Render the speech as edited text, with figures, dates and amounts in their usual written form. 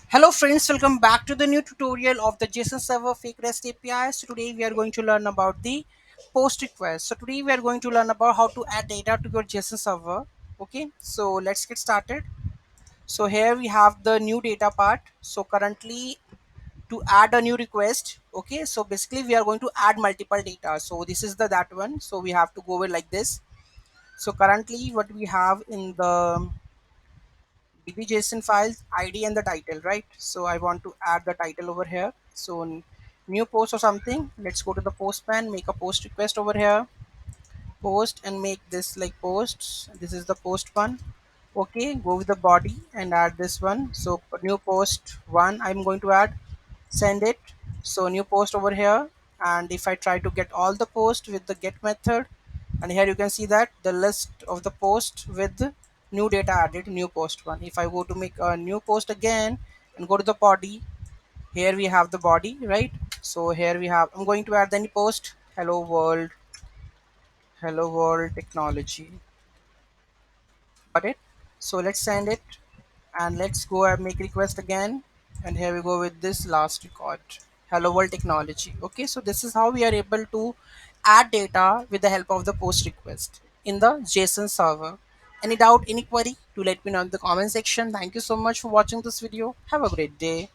Hello friends, welcome back to the new tutorial of the JSON Server fake REST API. So today we are going to learn about the post request. So today we are going to learn about how to add data to your JSON server. Okay, so let's get started. So here we have the new data part. So currently to add a new request, okay, so basically we are going to add multiple data. So this is the that one. So we have to go with like this. So currently what we have in the JSON files id and the title, right? So I want to add the title over here. So new post or something, let's go to the post pan, make a post request over here, post, and make this like posts. This is the post one. Okay, go with the body and add this one. So new post one I'm going to add, send it. So new post over here, and if I try to get all the post with the get method, and here you can see that the list of the post with new data added, new post one. If I go to make a new post again and go to the body, here we have the body, right? So here we have, I'm going to add any post, hello world technology. Got it? So let's send it, and let's go and make request again. And here we go with this last record, hello world technology. Okay, so this is how we are able to add data with the help of the post request in the JSON server. Any doubt, any query, to let me know in the comment section. Thank you so much for watching this video. Have a great day.